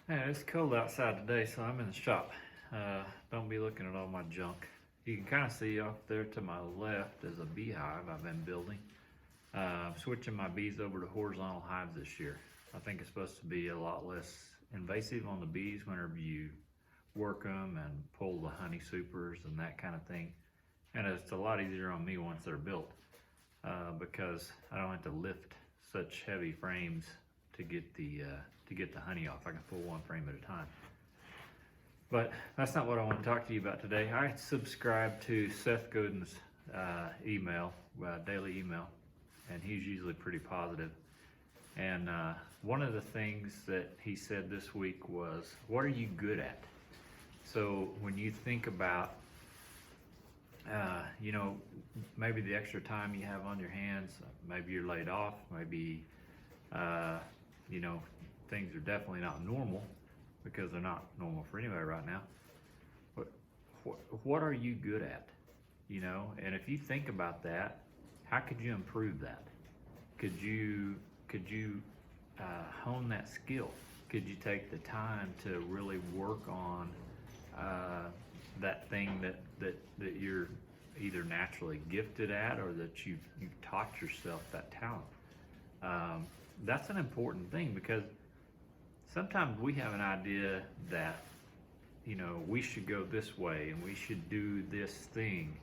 Yeah, it's cold outside today, so I'm in the shop. Don't be looking at all my junk. You can kind of see off there to my left is a beehive I've been building. I'm switching my bees over to horizontal hives this year. I think it's supposed to be a lot less invasive on the bees whenever you work them and pull the honey supers and that kind of thing. And it's a lot easier on me once they're built because I don't have to lift such heavy frames to get the honey off. I can pull one frame at a time. But that's not what I want to talk to you about today. I subscribe to Seth Godin's daily email, and he's usually pretty positive. And one of the things that he said this week was, "What are you good at?" So when you think about, maybe the extra time you have on your hands, maybe you're laid off, maybe, uh, you know, things are definitely not normal because they're not normal for anybody right now. But what are you good at? And if you think about that, how could you improve that? Could you hone that skill? Could you take the time to really work on that thing that you're either naturally gifted at or that you've taught yourself that talent? That's an important thing because sometimes we have an idea that we should go this way and we should do this thing,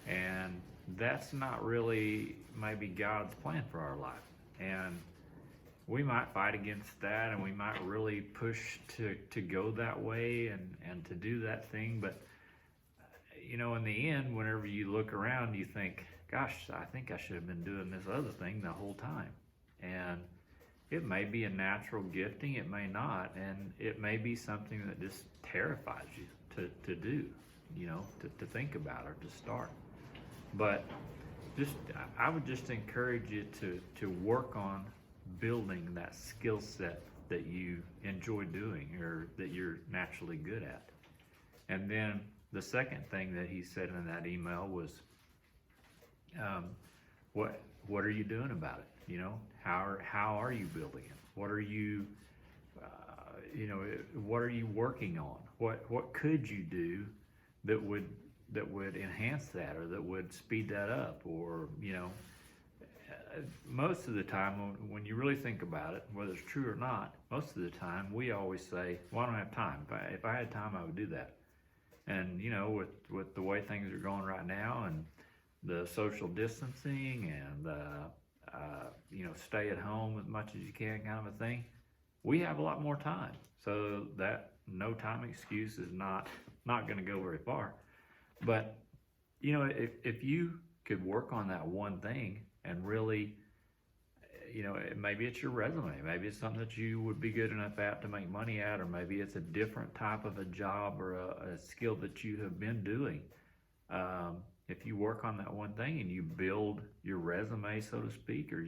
and that's not really maybe God's plan for our life. And we might fight against that, and we might really push to go that way and to do that thing. But in the end, whenever you look around, you think, gosh, I think I should have been doing this other thing the whole time. And it may be a natural gifting, it may not, and it may be something that just terrifies you to do, to think about or to start. But I would just encourage you to work on building that skill set that you enjoy doing or that you're naturally good at. And then the second thing that he said in that email was, what are you doing about it? How are you building it? What are you what are you working on? What could you do that would enhance that or that would speed that up? Or most of the time when you really think about it, whether it's true or not, most of the time we always say, well, I don't have time. If I had time, I would do that. And with the way things are going right now and the social distancing and stay at home as much as you can kind of a thing, we have a lot more time. So that no time excuse is not going to go very far. But if you could work on that one thing and really, maybe it's your resume, maybe it's something that you would be good enough at to make money at, or maybe it's a different type of a job or a skill that you have been doing. If you work on that one thing and you build your resume, so to speak, or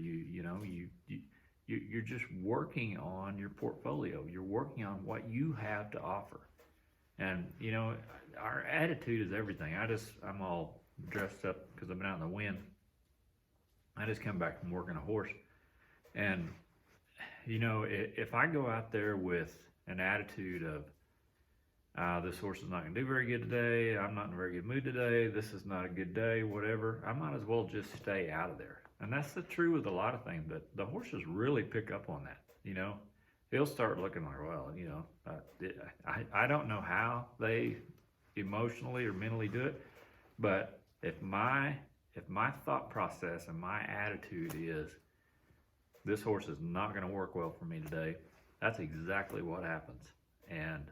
you're just working on your portfolio. You're working on what you have to offer. And our attitude is everything. I'm all dressed up because I've been out in the wind. I just come back from working a horse, and if I go out there with an attitude of, this horse is not going to do very good today, I'm not in a very good mood today, this is not a good day, whatever, I might as well just stay out of there. And that's the true with a lot of things, but the horses really pick up on that. They'll start looking like, well, I don't know how they emotionally or mentally do it, but if my thought process and my attitude is, this horse is not going to work well for me today, that's exactly what happens. And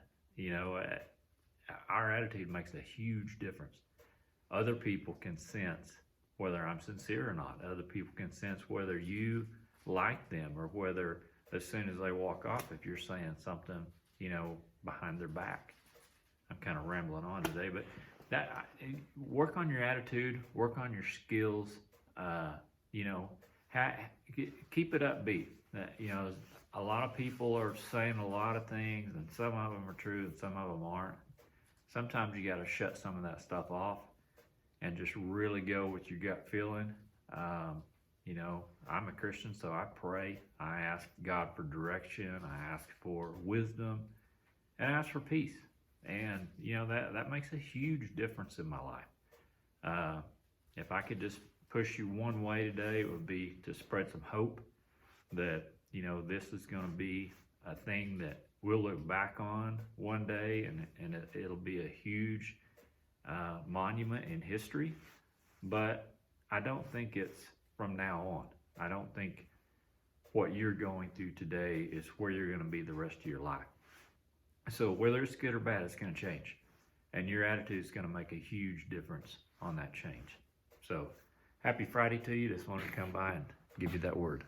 our attitude makes a huge difference. Other people can sense whether I'm sincere or not. Other people can sense whether you like them or whether as soon as they walk off, if you're saying something, behind their back. I'm kind of rambling on today, but work on your attitude, work on your skills, keep it upbeat. A lot of people are saying a lot of things, and some of them are true and some of them aren't. Sometimes you got to shut some of that stuff off and just really go with your gut feeling. You know, I'm a Christian, so I pray. I ask God for direction. I ask for wisdom, and I ask for peace. And you know that makes a huge difference in my life. Uh, if I could just push you one way today, it would be to spread some hope that you know this is going to be a thing that we'll look back on one day, and it'll be a huge monument in history. But I don't think it's from now on. I don't think what you're going through today is where you're going to be the rest of your life. So whether it's good or bad, it's going to change. And your attitude is going to make a huge difference on that change. So happy Friday to you. Just wanted to come by and give you that word.